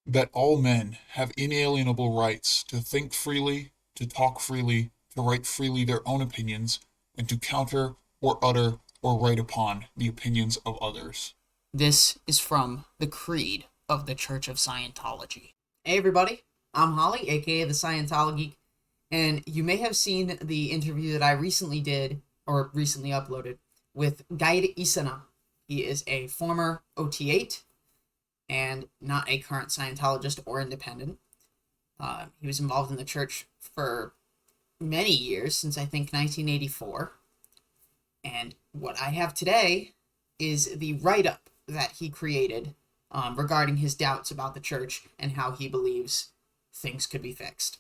that all men have inalienable rights to think freely, to talk freely, to write freely their own opinions, and to counter or utter or write upon the opinions of others. This is from the Creed of the Church of Scientology. Hey, everybody. I'm Holly, aka the ScientoloGeek, and you may have seen the interview that I recently did, or recently uploaded, with Geir Isene. He is a former OT8 and not a current Scientologist or independent. He was involved in the church for many years, since I think 1984. And what I have today is the write-up that he created regarding his doubts about the church and how he believes things could be fixed.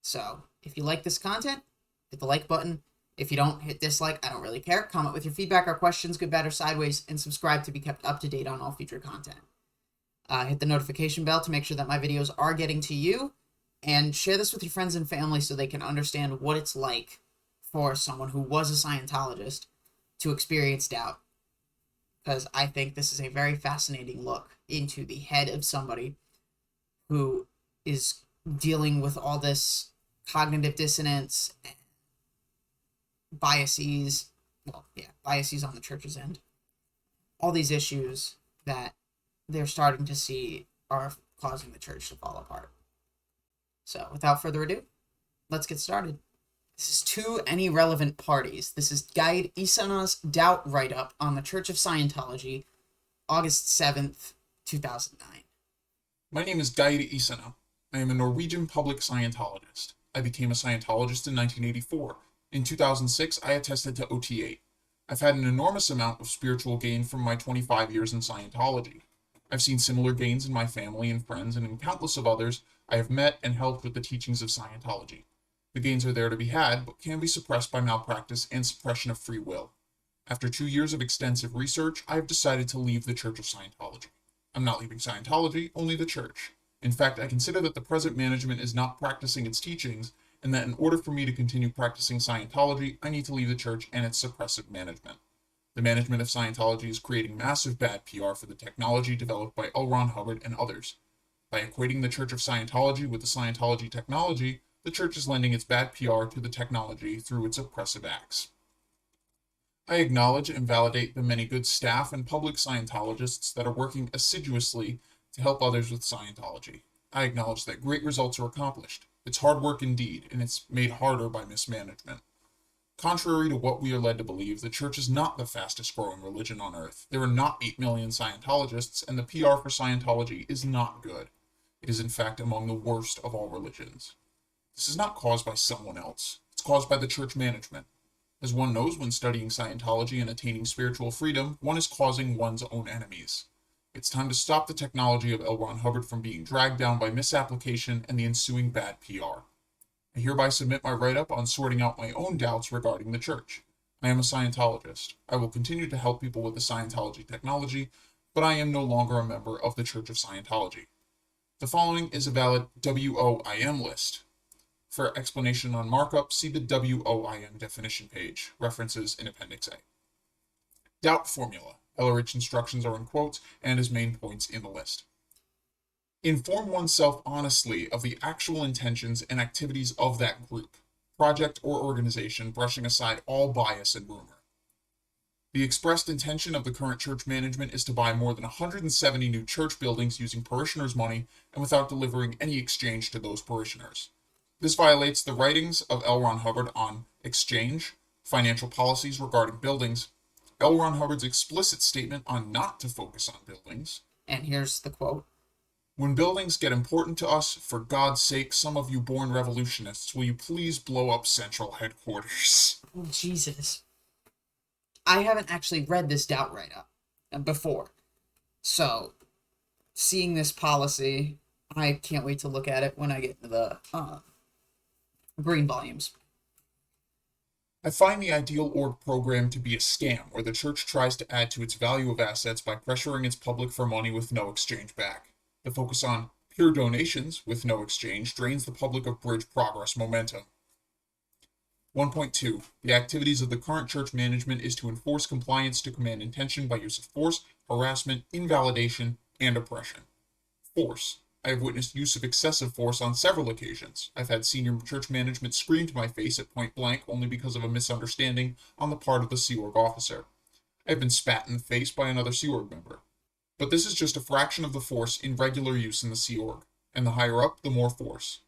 So, if you like this content, hit the like button. If you don't, hit dislike. I don't really care. Comment with your feedback or questions, good, bad, or sideways, and subscribe to be kept up to date on all future content. Hit the notification bell to make sure that my videos are getting to you, and share this with your friends and family so they can understand what it's like for someone who was a Scientologist to experience doubt. Because I think this is a very fascinating look into the head of somebody who is dealing with all this cognitive dissonance, biases, biases on the church's end. All these issues that they're starting to see are causing the church to fall apart. So, without further ado, let's get started. This is To Any Relevant Parties. This is Geir Isene's doubt write-up on the Church of Scientology, August 7th, 2009. My name is Geir Isene. I am a Norwegian public Scientologist. I became a Scientologist in 1984. In 2006, I attested to OT8. I've had an enormous amount of spiritual gain from my 25 years in Scientology. I've seen similar gains in my family and friends, and in countless of others I have met and helped with the teachings of Scientology. The gains are there to be had, but can be suppressed by malpractice and suppression of free will. After 2 years of extensive research, I have decided to leave the Church of Scientology. I'm not leaving Scientology, only the Church. In fact, I consider that the present management is not practicing its teachings, and that in order for me to continue practicing Scientology, I need to leave the Church and its suppressive management. The management of Scientology is creating massive bad PR for the technology developed by L. Ron Hubbard and others. By equating the Church of Scientology with the Scientology technology, the Church is lending its bad PR to the technology through its oppressive acts. I acknowledge and validate the many good staff and public Scientologists that are working assiduously to help others with Scientology. I acknowledge that great results are accomplished. It's hard work indeed, and it's made harder by mismanagement. Contrary to what we are led to believe, the Church is not the fastest growing religion on earth. There are not 8 million Scientologists, and the PR for Scientology is not good. It is in fact among the worst of all religions. This is not caused by someone else. It's caused by the Church management. As one knows when studying Scientology and attaining spiritual freedom, one is causing one's own enemies. It's time to stop the technology of L. Ron Hubbard from being dragged down by misapplication and the ensuing bad PR. I hereby submit my write-up on sorting out my own doubts regarding the Church. I am a Scientologist. I will continue to help people with the Scientology technology, but I am no longer a member of the Church of Scientology. The following is a valid WOIM list. For explanation on markup, see the WOIM definition page, references in Appendix A. Doubt formula. Ellerich instructions are in quotes and as main points in the list. Inform oneself honestly of the actual intentions and activities of that group, project, or organization, brushing aside all bias and rumor. The expressed intention of the current church management is to buy more than 170 new church buildings using parishioners' money and without delivering any exchange to those parishioners. This violates the writings of L. Ron Hubbard on exchange, financial policies regarding buildings, L. Ron Hubbard's explicit statement on not to focus on buildings. And here's the quote. When buildings get important to us, for God's sake, some of you born revolutionists, will you please blow up central headquarters? Oh, Jesus. I haven't actually read this doubt write-up before. So, seeing this policy, I can't wait to look at it when I get into the green volumes. I find the ideal org program to be a scam where the church tries to add to its value of assets by pressuring its public for money with no exchange back. The focus on pure donations with no exchange drains the public of bridge progress momentum. 1.2. The activities of the current church management is to enforce compliance to command intention by use of force, harassment, invalidation, and oppression. Force. I have witnessed use of excessive force on several occasions. I've had senior church management scream to my face at point blank only because of a misunderstanding on the part of the Sea Org officer. I have been spat in the face by another Sea Org member. But this is just a fraction of the force in regular use in the Sea Org, and the higher up, the more force.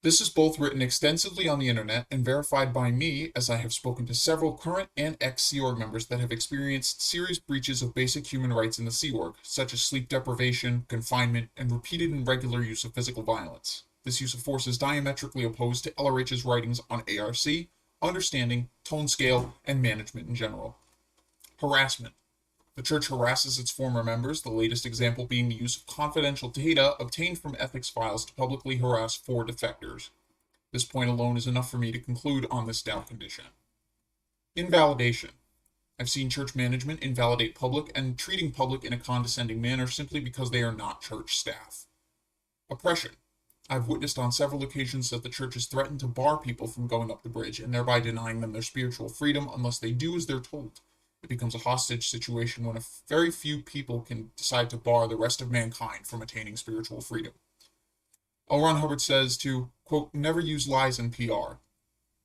This is both written extensively on the internet and verified by me, as I have spoken to several current and ex-Sea Org members that have experienced serious breaches of basic human rights in the Sea Org, such as sleep deprivation, confinement, and repeated and regular use of physical violence. This use of force is diametrically opposed to LRH's writings on ARC, understanding, tone scale, and management in general. Harassment. The church harasses its former members, the latest example being the use of confidential data obtained from ethics files to publicly harass 4 defectors. This point alone is enough for me to conclude on this doubt condition. Invalidation. I've seen church management invalidate public and treating public in a condescending manner simply because they are not church staff. Oppression. I've witnessed on several occasions that the church has threatened to bar people from going up the bridge and thereby denying them their spiritual freedom unless they do as they're told. It becomes a hostage situation when very few people can decide to bar the rest of mankind from attaining spiritual freedom. L. Ron Hubbard says to, quote, never use lies in PR.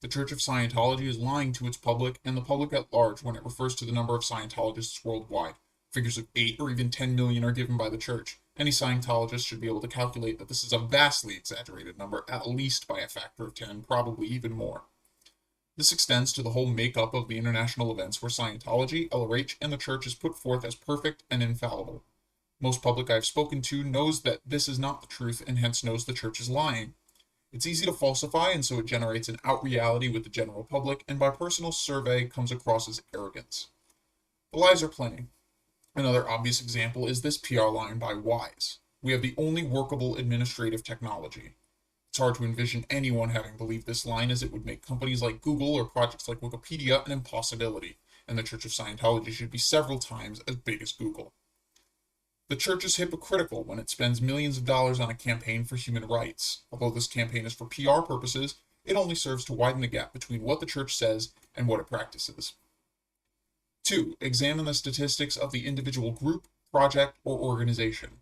The Church of Scientology is lying to its public and the public at large when it refers to the number of Scientologists worldwide. Figures of 8 or even 10 million are given by the church. Any Scientologist should be able to calculate that this is a vastly exaggerated number, at least by a factor of 10, probably even more. This extends to the whole makeup of the international events where Scientology, LRH, and the Church is put forth as perfect and infallible. Most public I've spoken to knows that this is not the truth and hence knows the Church is lying. It's easy to falsify and so it generates an out-reality with the general public and by personal survey comes across as arrogance. The lies are plenty. Another obvious example is this PR line by Wise. We have the only workable administrative technology. It's hard to envision anyone having believed this line as it would make companies like Google or projects like Wikipedia an impossibility, and the Church of Scientology should be several times as big as Google. The Church is hypocritical when it spends millions of dollars on a campaign for human rights. Although this campaign is for PR purposes, it only serves to widen the gap between what the Church says and what it practices. 2. Examine the statistics of the individual group, project, or organization.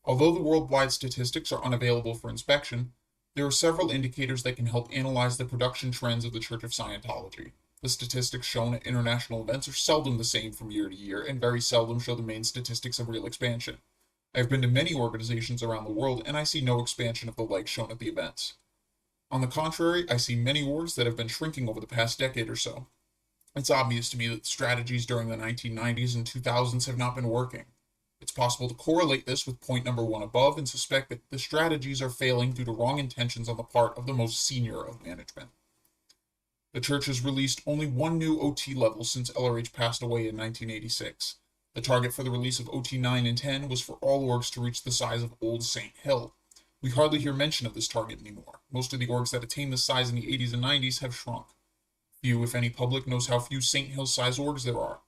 Although the worldwide statistics are unavailable for inspection, there are several indicators that can help analyze the production trends of the Church of Scientology. The statistics shown at international events are seldom the same from year to year, and very seldom show the main statistics of real expansion. I have been to many organizations around the world, and I see no expansion of the like shown at the events. On the contrary, I see many orgs that have been shrinking over the past decade or so. It's obvious to me that the strategies during the 1990s and 2000s have not been working. It's possible to correlate this with point number 1 above and suspect that the strategies are failing due to wrong intentions on the part of the most senior of management. The Church has released only 1 new OT level since LRH passed away in 1986. The target for the release of OT 9 and 10 was for all orgs to reach the size of Old St. Hill. We hardly hear mention of this target anymore. Most of the orgs that attained this size in the 80s and 90s have shrunk. Few, if any, public knows how few St. Hill size orgs there are.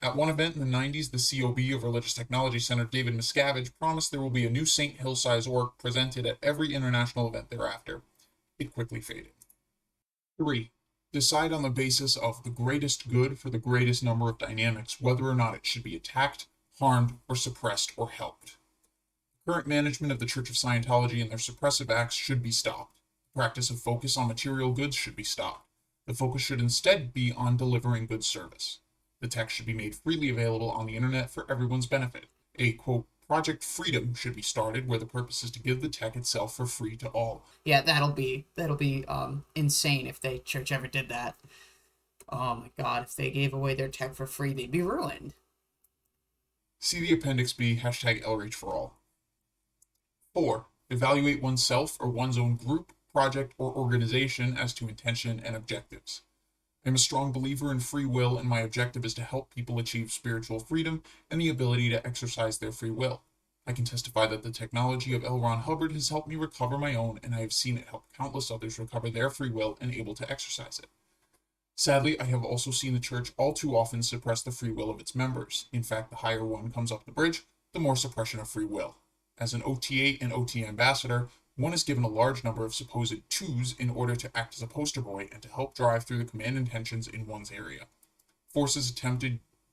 At one event in the 90s, the COB of Religious Technology Center, David Miscavige, promised there will be a new St. Hill size org presented at every international event thereafter. It quickly faded. 3. Decide on the basis of the greatest good for the greatest number of dynamics whether or not it should be attacked, harmed, or suppressed or helped. The current management of the Church of Scientology and their suppressive acts should be stopped. The practice of focus on material goods should be stopped. The focus should instead be on delivering good service. The text should be made freely available on the internet for everyone's benefit. A, quote, Project Freedom should be started where the purpose is to give the tech itself for free to all. Yeah, that'll be insane if the church ever did that. Oh my god, if they gave away their tech for free, they'd be ruined. See the Appendix B, #LRH for all. 4. Evaluate oneself or one's own group, project, or organization as to intention and objectives. I am a strong believer in free will, and my objective is to help people achieve spiritual freedom and the ability to exercise their free will. I can testify that the technology of L. Ron Hubbard has helped me recover my own, and I have seen it help countless others recover their free will and able to exercise it. Sadly, I have also seen the church all too often suppress the free will of its members. In fact, the higher one comes up the bridge, the more suppression of free will. As an OT8 and OT ambassador, one is given a large number of supposed twos in order to act as a poster boy and to help drive through the command intentions in one's area. Force is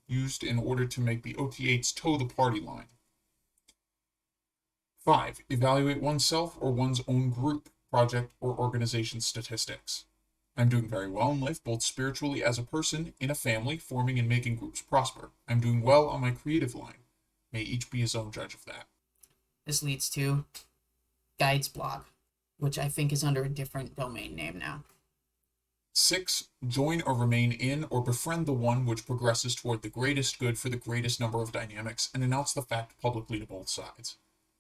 used in order to make the OT8s toe the party line. 5. Evaluate oneself or one's own group, project, or organization statistics. I'm doing very well in life, both spiritually as a person, in a family, forming and making groups prosper. I'm doing well on my creative line. May each be his own judge of that. This leads to Guide's blog, which I think is under a different domain name now. 6. Join or remain in or befriend the one which progresses toward the greatest good for the greatest number of dynamics and announce the fact publicly to both sides.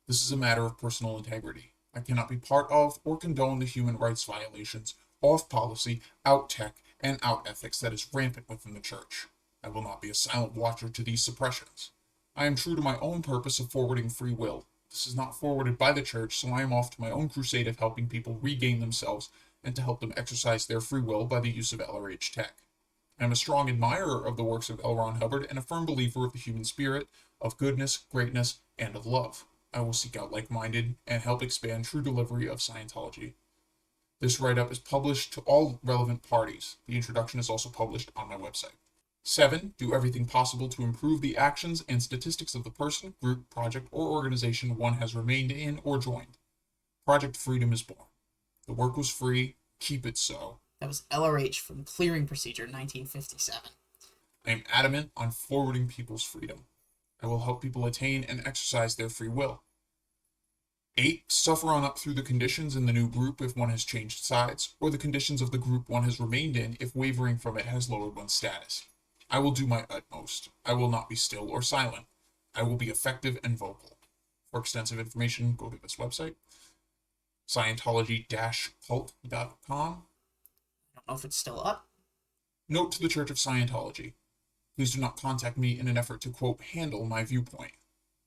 This is a matter of personal integrity. I cannot be part of or condone the human rights violations, off policy, out tech, and out ethics that is rampant within the church. I will not be a silent watcher to these suppressions. I am true to my own purpose of forwarding free will. This is not forwarded by the church, so I am off to my own crusade of helping people regain themselves and to help them exercise their free will by the use of LRH tech. I am a strong admirer of the works of L. Ron Hubbard and a firm believer of the human spirit, of goodness, greatness, and of love. I will seek out like-minded and help expand true delivery of Scientology. This write-up is published to all relevant parties. The introduction is also published on my website. 7. Do everything possible to improve the actions and statistics of the person, group, project, or organization one has remained in or joined. Project Freedom is born. The work was free. Keep it so. That was LRH from Clearing Procedure 1957. I am adamant on forwarding people's freedom. I will help people attain and exercise their free will. 8. Suffer on up through the conditions in the new group if one has changed sides, or the conditions of the group one has remained in if wavering from it has lowered one's status. I will do my utmost. I will not be still or silent. I will be effective and vocal. For extensive information, go to this website, Scientology-cult.com. I don't know if it's still up. Note to the Church of Scientology. Please do not contact me in an effort to, quote, handle my viewpoint.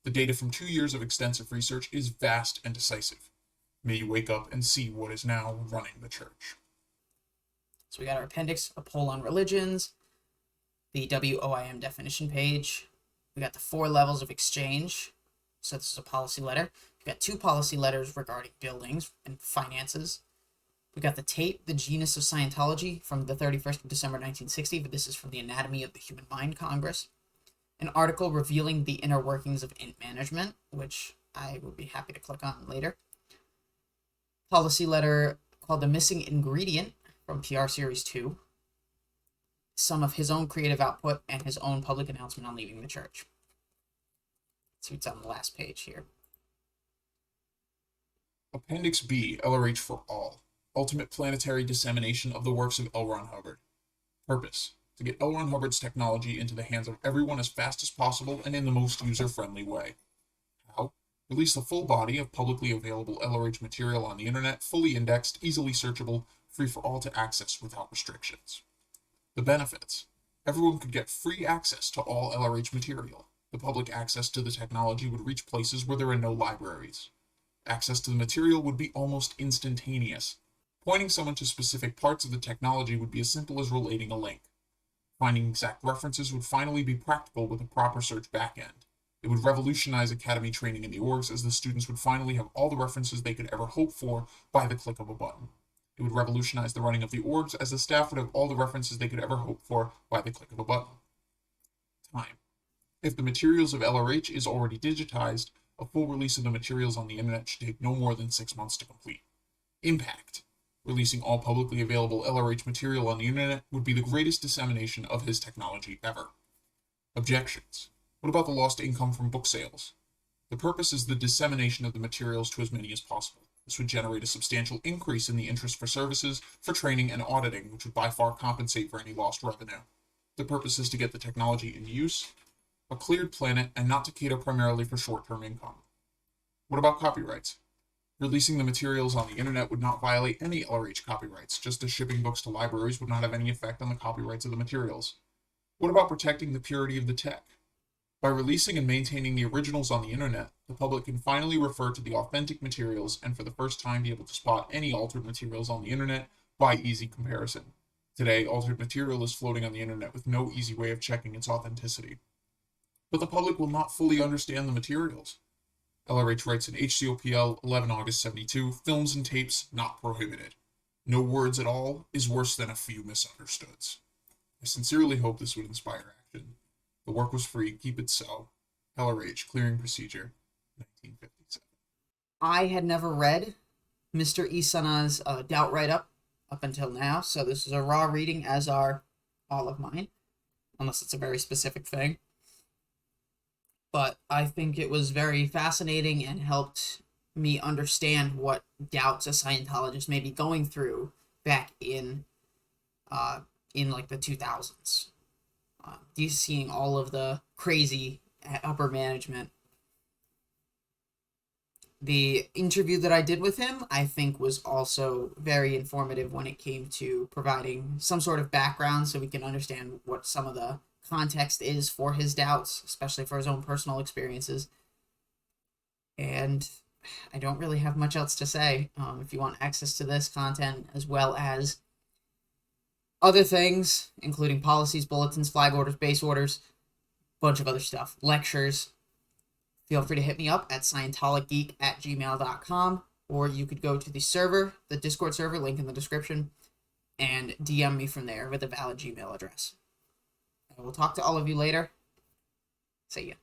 The data from 2 years of extensive research is vast and decisive. May you wake up and see what is now running the church. So we got our appendix, a poll on religions, the WOIM definition page. We got the 4 levels of exchange. So this is a policy letter. We got 2 policy letters regarding buildings and finances. We got the tape, The Genus of Scientology, from the 31st of December 1960, but this is from the Anatomy of the Human Mind Congress. An article revealing the inner workings of int management, which I would be happy to click on later. Policy letter called The Missing Ingredient from PR Series 2. Some of his own creative output and his own public announcement on leaving the church. Let's see what's on the last page here. Appendix B, LRH for All. Ultimate planetary dissemination of the works of L. Ron Hubbard. Purpose: to get L. Ron Hubbard's technology into the hands of everyone as fast as possible and in the most user-friendly way. How? Release the full body of publicly available LRH material on the internet, fully indexed, easily searchable, free for all to access without restrictions. The benefits: everyone could get free access to all LRH material. The public access to the technology would reach places where there are no libraries. Access to the material would be almost instantaneous. Pointing someone to specific parts of the technology would be as simple as relating a link. Finding exact references would finally be practical with a proper search backend. It would revolutionize academy training in the orgs, as the students would finally have all the references they could ever hope for by the click of a button. It would revolutionize the running of the orgs, as the staff would have all the references they could ever hope for by the click of a button. Time: if the materials of LRH is already digitized, a full release of the materials on the internet should take no more than 6 months to complete. Impact: releasing all publicly available LRH material on the internet would be the greatest dissemination of his technology ever. Objections: what about the lost income from book sales? The purpose is the dissemination of the materials to as many as possible. This would generate a substantial increase in the interest for services, for training, and auditing, which would by far compensate for any lost revenue. The purpose is to get the technology in use, a cleared planet, and not to cater primarily for short-term income. What about copyrights? Releasing the materials on the internet would not violate any LRH copyrights, just as shipping books to libraries would not have any effect on the copyrights of the materials. What about protecting the purity of the tech? By releasing and maintaining the originals on the internet, the public can finally refer to the authentic materials and for the first time be able to spot any altered materials on the internet by easy comparison. Today, altered material is floating on the internet with no easy way of checking its authenticity. But the public will not fully understand the materials. LRH writes in HCOPL 11 August 72, films and tapes not prohibited. No words at all is worse than a few misunderstoods. I sincerely hope this would inspire action. The work was free, keep it so. LRH, Clearing Procedure, 1957. I had never read Mr. Isene's doubt write-up up until now, so this is a raw reading, as are all of mine, unless it's a very specific thing. But I think it was very fascinating and helped me understand what doubts a Scientologist may be going through back in like the 2000s. Seeing all of the crazy upper management. The interview that I did with him, I think, was also very informative when it came to providing some sort of background so we can understand what some of the context is for his doubts, especially for his own personal experiences. And I don't really have much else to say. If you want access to this content, as well as other things, including policies, bulletins, flag orders, base orders, bunch of other stuff, lectures, feel free to hit me up at ScientoloGeek@gmail.com, or you could go to the server, the Discord server, link in the description, and DM me from there with a valid Gmail address. I will talk to all of you later. See ya.